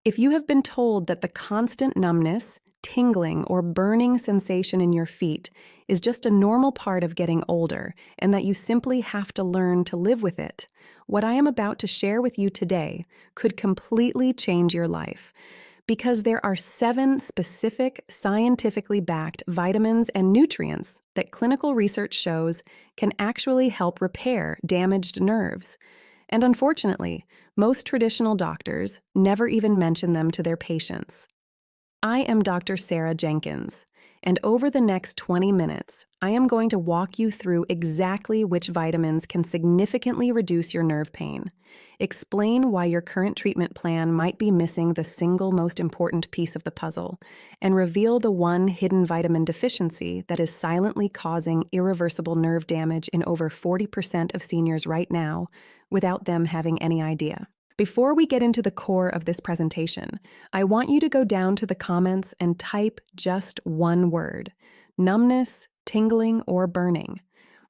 If you have been told that the constant numbness, tingling, or burning sensation in your feet is just a normal part of getting older and that you simply have to learn to live with it, what I am about to share with you today could completely change your life. Because there are 7 specific, scientifically backed vitamins and nutrients that clinical research shows can actually help repair damaged nerves. And unfortunately, most traditional doctors never even mention them to their patients. I am Dr. Sarah Jenkins, and over the next 20 minutes, I am going to walk you through exactly which vitamins can significantly reduce your nerve pain, explain why your current treatment plan might be missing the single most important piece of the puzzle, and reveal the one hidden vitamin deficiency that is silently causing irreversible nerve damage in over 40% of seniors right now, without them having any idea. Before we get into the core of this presentation, I want you to go down to the comments and type just one word: numbness, tingling, or burning.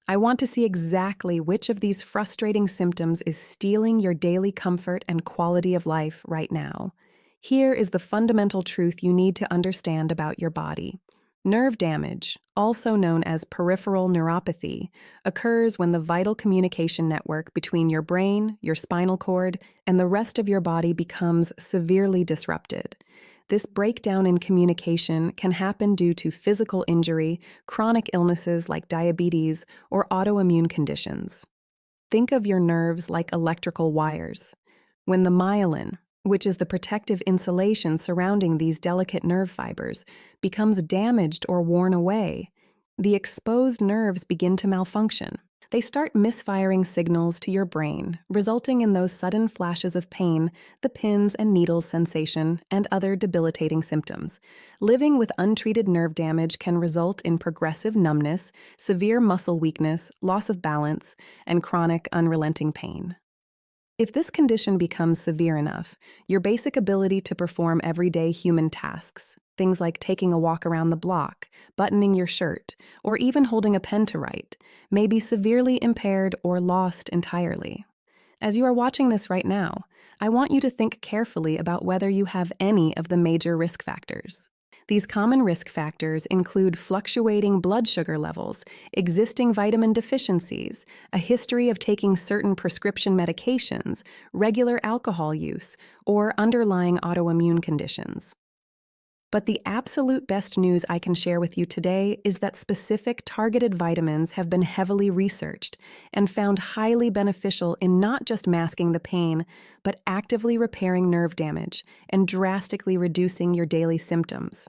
I want to see exactly which of these frustrating symptoms is stealing your daily comfort and quality of life right now. Here is the fundamental truth you need to understand about your body. Nerve damage, also known as peripheral neuropathy, occurs when the vital communication network between your brain, your spinal cord, and the rest of your body becomes severely disrupted. This breakdown in communication can happen due to physical injury, chronic illnesses like diabetes, or autoimmune conditions. Think of your nerves like electrical wires. When the myelin, which is the protective insulation surrounding these delicate nerve fibers, becomes damaged or worn away, the exposed nerves begin to malfunction. They start misfiring signals to your brain, resulting in those sudden flashes of pain, the pins and needles sensation, and other debilitating symptoms. Living with untreated nerve damage can result in progressive numbness, severe muscle weakness, loss of balance, and chronic, unrelenting pain. If this condition becomes severe enough, your basic ability to perform everyday human tasks, things like taking a walk around the block, buttoning your shirt, or even holding a pen to write, may be severely impaired or lost entirely. As you are watching this right now, I want you to think carefully about whether you have any of the major risk factors. These common risk factors include fluctuating blood sugar levels, existing vitamin deficiencies, a history of taking certain prescription medications, regular alcohol use, or underlying autoimmune conditions. But the absolute best news I can share with you today is that specific targeted vitamins have been heavily researched and found highly beneficial in not just masking the pain, but actively repairing nerve damage and drastically reducing your daily symptoms.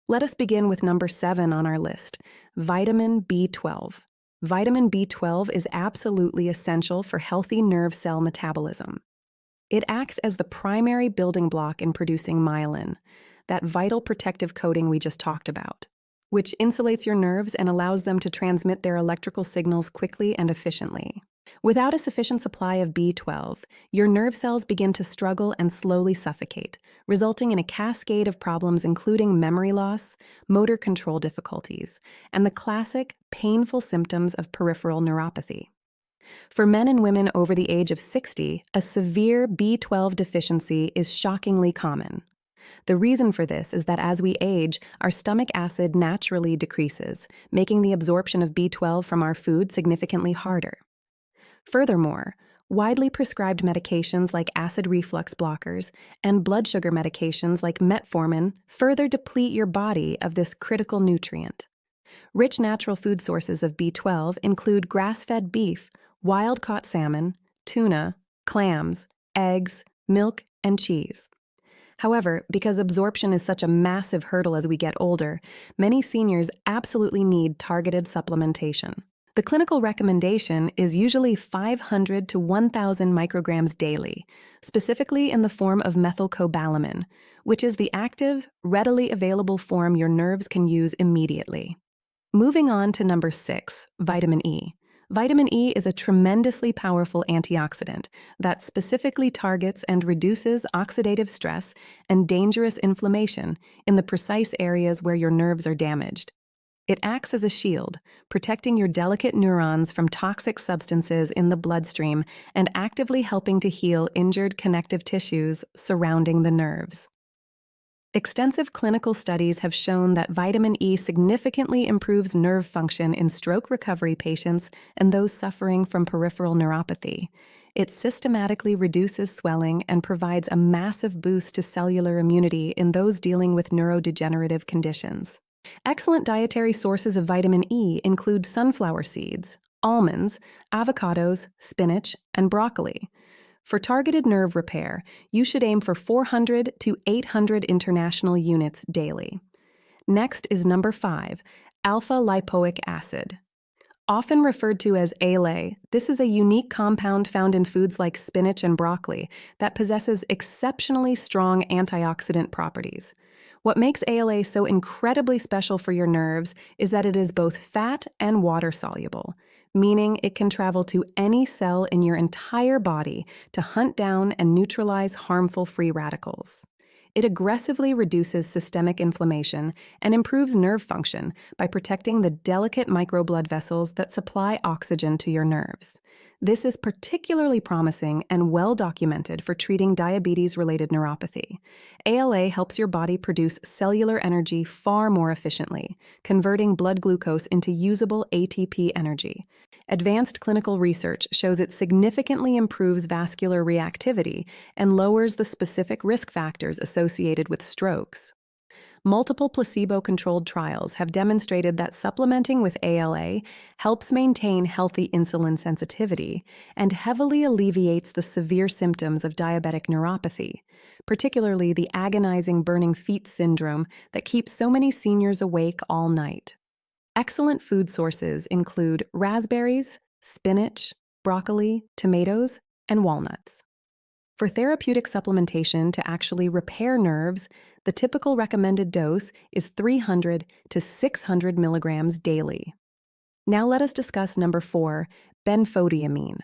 Let us begin with number 7 on our list, vitamin B12. Vitamin B12 is absolutely essential for healthy nerve cell metabolism. It acts as the primary building block in producing myelin, that vital protective coating we just talked about, which insulates your nerves and allows them to transmit their electrical signals quickly and efficiently. Without a sufficient supply of B12, your nerve cells begin to struggle and slowly suffocate, resulting in a cascade of problems including memory loss, motor control difficulties, and the classic, painful symptoms of peripheral neuropathy. For men and women over the age of 60, a severe B12 deficiency is shockingly common. The reason for this is that as we age, our stomach acid naturally decreases, making the absorption of B12 from our food significantly harder. Furthermore, widely prescribed medications like acid reflux blockers and blood sugar medications like metformin further deplete your body of this critical nutrient. Rich natural food sources of B12 include grass-fed beef, wild-caught salmon, tuna, clams, eggs, milk, and cheese. However, because absorption is such a massive hurdle as we get older, many seniors absolutely need targeted supplementation. The clinical recommendation is usually 500 to 1,000 micrograms daily, specifically in the form of methylcobalamin, which is the active, readily available form your nerves can use immediately. Moving on to number 6, vitamin E. Vitamin E is a tremendously powerful antioxidant that specifically targets and reduces oxidative stress and dangerous inflammation in the precise areas where your nerves are damaged. It acts as a shield, protecting your delicate neurons from toxic substances in the bloodstream and actively helping to heal injured connective tissues surrounding the nerves. Extensive clinical studies have shown that vitamin E significantly improves nerve function in stroke recovery patients and those suffering from peripheral neuropathy. It systematically reduces swelling and provides a massive boost to cellular immunity in those dealing with neurodegenerative conditions. Excellent dietary sources of vitamin E include sunflower seeds, almonds, avocados, spinach, and broccoli. For targeted nerve repair, you should aim for 400 to 800 international units daily. Next is number 5, alpha-lipoic acid. Often referred to as ALA, this is a unique compound found in foods like spinach and broccoli that possesses exceptionally strong antioxidant properties. What makes ALA so incredibly special for your nerves is that it is both fat and water-soluble, meaning it can travel to any cell in your entire body to hunt down and neutralize harmful free radicals. It aggressively reduces systemic inflammation and improves nerve function by protecting the delicate microblood vessels that supply oxygen to your nerves. This is particularly promising and well documented for treating diabetes-related neuropathy. ALA helps your body produce cellular energy far more efficiently, converting blood glucose into usable ATP energy. Advanced clinical research shows it significantly improves vascular reactivity and lowers the specific risk factors associated with strokes. Multiple placebo-controlled trials have demonstrated that supplementing with ALA helps maintain healthy insulin sensitivity and heavily alleviates the severe symptoms of diabetic neuropathy, particularly the agonizing burning feet syndrome that keeps so many seniors awake all night. Excellent food sources include raspberries, spinach, broccoli, tomatoes, and walnuts. For therapeutic supplementation to actually repair nerves, the typical recommended dose is 300 to 600 milligrams daily. Now let us discuss number 4, benfotiamine.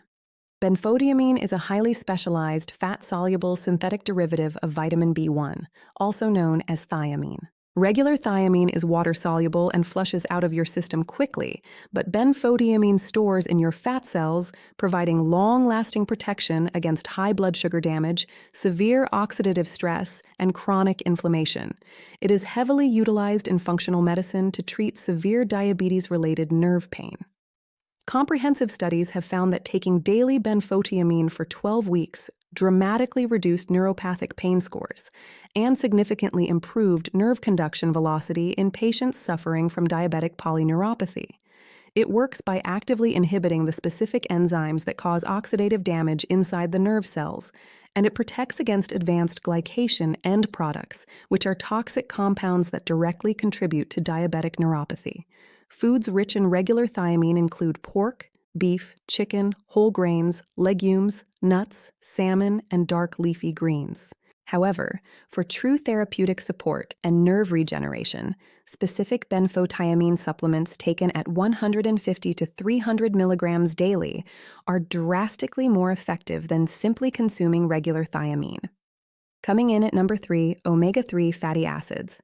Benfotiamine is a highly specialized, fat-soluble synthetic derivative of vitamin B1, also known as thiamine. Regular thiamine is water-soluble and flushes out of your system quickly, but benfotiamine stores in your fat cells, providing long-lasting protection against high blood sugar damage, severe oxidative stress, and chronic inflammation. It is heavily utilized in functional medicine to treat severe diabetes-related nerve pain. Comprehensive studies have found that taking daily benfotiamine for 12 weeks dramatically reduced neuropathic pain scores and significantly improved nerve conduction velocity in patients suffering from diabetic polyneuropathy. It works by actively inhibiting the specific enzymes that cause oxidative damage inside the nerve cells, and it protects against advanced glycation end products, which are toxic compounds that directly contribute to diabetic neuropathy. Foods rich in regular thiamine include pork, beef, chicken, whole grains, legumes, nuts, salmon, and dark leafy greens. However, for true therapeutic support and nerve regeneration, specific benfotiamine supplements taken at 150 to 300 milligrams daily are drastically more effective than simply consuming regular thiamine. Coming in at number 3, omega-3 fatty acids.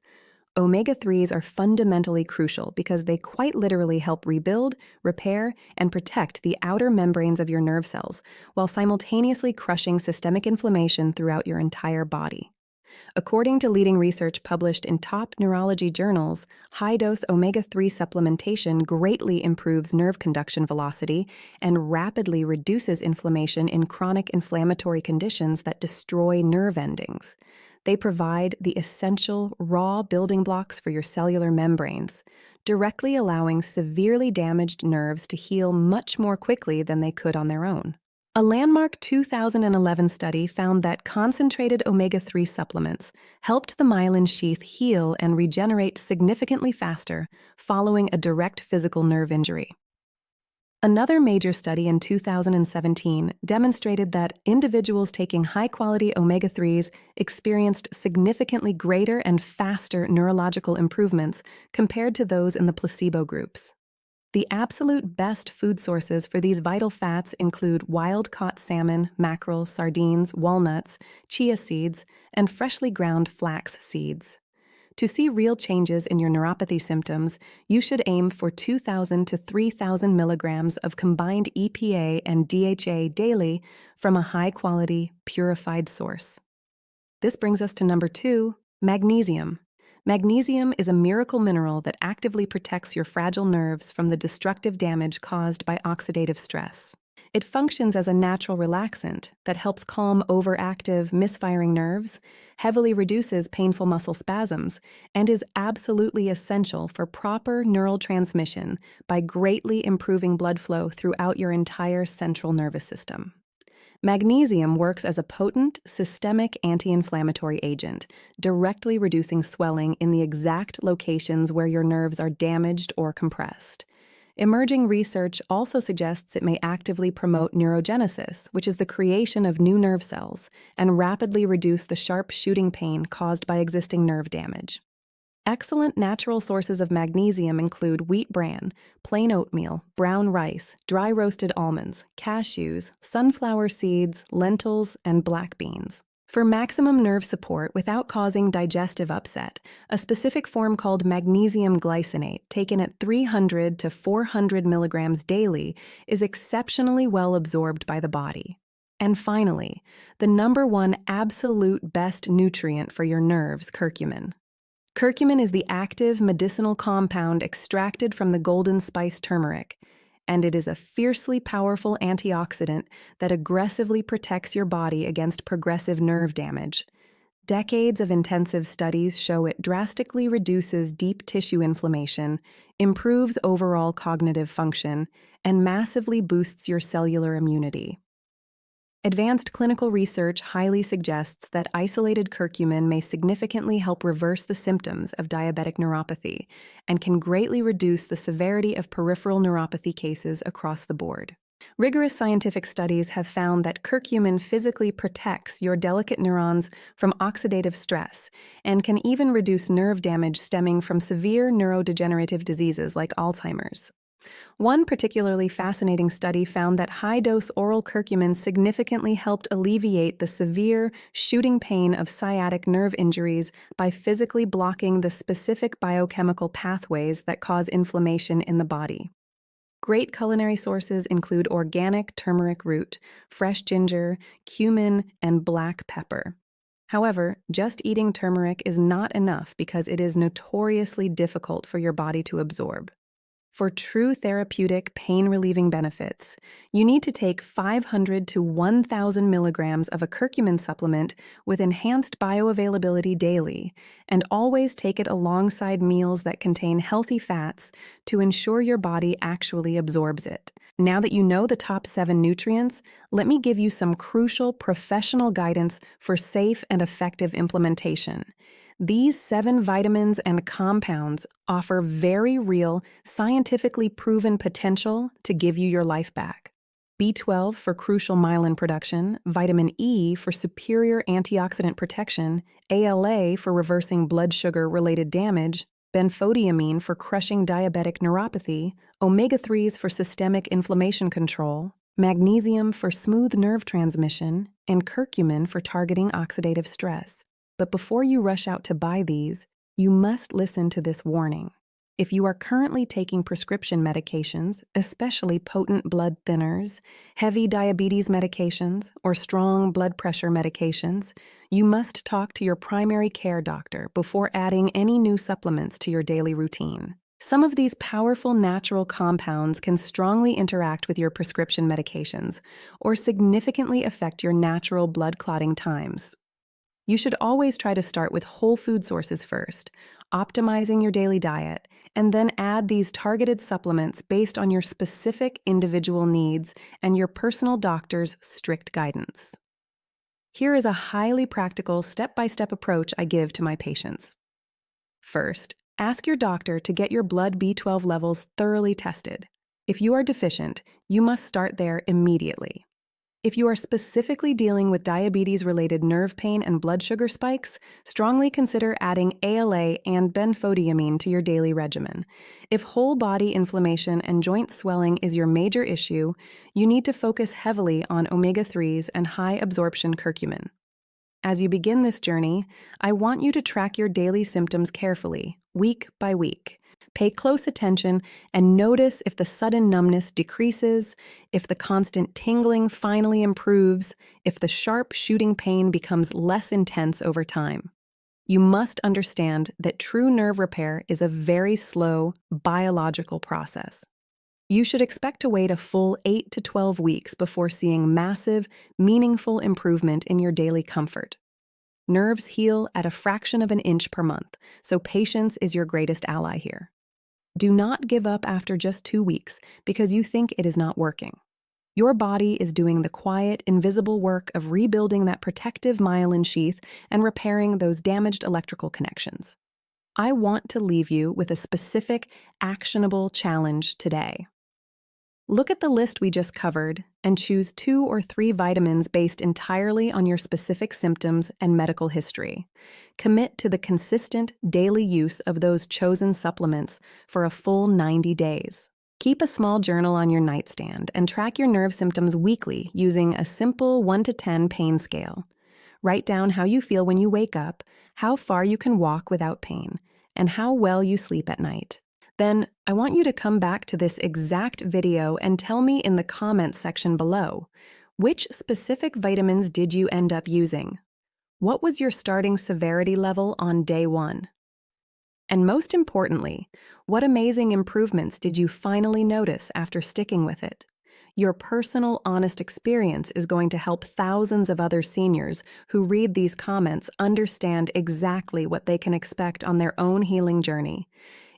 Omega-3s are fundamentally crucial because they quite literally help rebuild, repair, and protect the outer membranes of your nerve cells while simultaneously crushing systemic inflammation throughout your entire body. According to leading research published in top neurology journals, high-dose omega-3 supplementation greatly improves nerve conduction velocity and rapidly reduces inflammation in chronic inflammatory conditions that destroy nerve endings. They provide the essential raw building blocks for your cellular membranes, directly allowing severely damaged nerves to heal much more quickly than they could on their own. A landmark 2011 study found that concentrated omega-3 supplements helped the myelin sheath heal and regenerate significantly faster following a direct physical nerve injury. Another major study in 2017 demonstrated that individuals taking high-quality omega-3s experienced significantly greater and faster neurological improvements compared to those in the placebo groups. The absolute best food sources for these vital fats include wild-caught salmon, mackerel, sardines, walnuts, chia seeds, and freshly ground flax seeds. To see real changes in your neuropathy symptoms, you should aim for 2,000 to 3,000 milligrams of combined EPA and DHA daily from a high-quality, purified source. This brings us to number 2, magnesium. Magnesium is a miracle mineral that actively protects your fragile nerves from the destructive damage caused by oxidative stress. It functions as a natural relaxant that helps calm overactive, misfiring nerves, heavily reduces painful muscle spasms, and is absolutely essential for proper neural transmission by greatly improving blood flow throughout your entire central nervous system. Magnesium works as a potent, systemic anti-inflammatory agent, directly reducing swelling in the exact locations where your nerves are damaged or compressed. Emerging research also suggests it may actively promote neurogenesis, which is the creation of new nerve cells, and rapidly reduce the sharp shooting pain caused by existing nerve damage. Excellent natural sources of magnesium include wheat bran, plain oatmeal, brown rice, dry roasted almonds, cashews, sunflower seeds, lentils, and black beans. For maximum nerve support without causing digestive upset, a specific form called magnesium glycinate, taken at 300 to 400 milligrams daily, is exceptionally well absorbed by the body. And finally, the number 1 absolute best nutrient for your nerves, curcumin. Curcumin is the active medicinal compound extracted from the golden spice turmeric, and it is a fiercely powerful antioxidant that aggressively protects your body against progressive nerve damage. Decades of intensive studies show it drastically reduces deep tissue inflammation, improves overall cognitive function, and massively boosts your cellular immunity. Advanced clinical research highly suggests that isolated curcumin may significantly help reverse the symptoms of diabetic neuropathy and can greatly reduce the severity of peripheral neuropathy cases across the board. Rigorous scientific studies have found that curcumin physically protects your delicate neurons from oxidative stress and can even reduce nerve damage stemming from severe neurodegenerative diseases like Alzheimer's. One particularly fascinating study found that high-dose oral curcumin significantly helped alleviate the severe shooting pain of sciatic nerve injuries by physically blocking the specific biochemical pathways that cause inflammation in the body. Great culinary sources include organic turmeric root, fresh ginger, cumin, and black pepper. However, just eating turmeric is not enough because it is notoriously difficult for your body to absorb. For true therapeutic, pain-relieving benefits, you need to take 500 to 1,000 milligrams of a curcumin supplement with enhanced bioavailability daily, and always take it alongside meals that contain healthy fats to ensure your body actually absorbs it. Now that you know the top 7 nutrients, let me give you some crucial professional guidance for safe and effective implementation. These 7 vitamins and compounds offer very real, scientifically proven potential to give you your life back. B12 for crucial myelin production, vitamin E for superior antioxidant protection, ALA for reversing blood sugar-related damage, Benfotiamine for crushing diabetic neuropathy, omega-3s for systemic inflammation control, magnesium for smooth nerve transmission, and curcumin for targeting oxidative stress. But before you rush out to buy these, you must listen to this warning. If you are currently taking prescription medications, especially potent blood thinners, heavy diabetes medications, or strong blood pressure medications, you must talk to your primary care doctor before adding any new supplements to your daily routine. Some of these powerful natural compounds can strongly interact with your prescription medications or significantly affect your natural blood clotting times. You should always try to start with whole food sources first, optimizing your daily diet, and then add these targeted supplements based on your specific individual needs and your personal doctor's strict guidance. Here is a highly practical step-by-step approach I give to my patients. First, ask your doctor to get your blood B12 levels thoroughly tested. If you are deficient, you must start there immediately. If you are specifically dealing with diabetes-related nerve pain and blood sugar spikes, strongly consider adding ALA and benfotiamine to your daily regimen. If whole body inflammation and joint swelling is your major issue, you need to focus heavily on omega-3s and high-absorption curcumin. As you begin this journey, I want you to track your daily symptoms carefully, week by week. Pay close attention and notice if the sudden numbness decreases, if the constant tingling finally improves, if the sharp shooting pain becomes less intense over time. You must understand that true nerve repair is a very slow, biological process. You should expect to wait a full 8 to 12 weeks before seeing massive, meaningful improvement in your daily comfort. Nerves heal at a fraction of an inch per month, so patience is your greatest ally here. Do not give up after just 2 weeks because you think it is not working. Your body is doing the quiet, invisible work of rebuilding that protective myelin sheath and repairing those damaged electrical connections. I want to leave you with a specific, actionable challenge today. Look at the list we just covered and choose 2 or 3 vitamins based entirely on your specific symptoms and medical history. Commit to the consistent daily use of those chosen supplements for a full 90 days. Keep a small journal on your nightstand and track your nerve symptoms weekly using a simple 1 to 10 pain scale. Write down how you feel when you wake up, how far you can walk without pain, and how well you sleep at night. Then, I want you to come back to this exact video and tell me in the comments section below, which specific vitamins did you end up using? What was your starting severity level on day 1? And most importantly, what amazing improvements did you finally notice after sticking with it? Your personal, honest experience is going to help thousands of other seniors who read these comments understand exactly what they can expect on their own healing journey.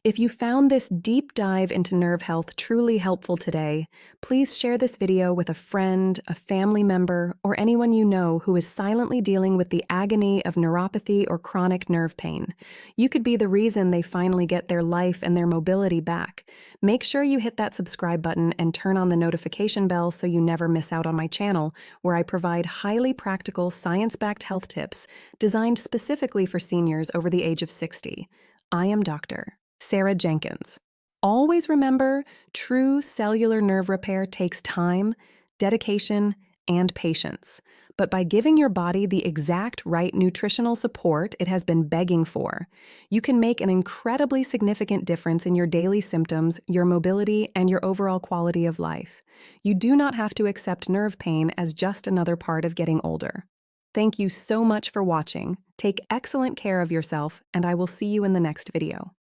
If you found this deep dive into nerve health truly helpful today, please share this video with a friend, a family member, or anyone you know who is silently dealing with the agony of neuropathy or chronic nerve pain. You could be the reason they finally get their life and their mobility back. Make sure you hit that subscribe button and turn on the notification bell so you never miss out on my channel, where I provide highly practical, science-backed health tips designed specifically for seniors over the age of 60. I am Dr. Sarah Jenkins. Always remember, true cellular nerve repair takes time, dedication, and patience. But by giving your body the exact right nutritional support it has been begging for, you can make an incredibly significant difference in your daily symptoms, your mobility, and your overall quality of life. You do not have to accept nerve pain as just another part of getting older. Thank you so much for watching. Take excellent care of yourself, and I will see you in the next video.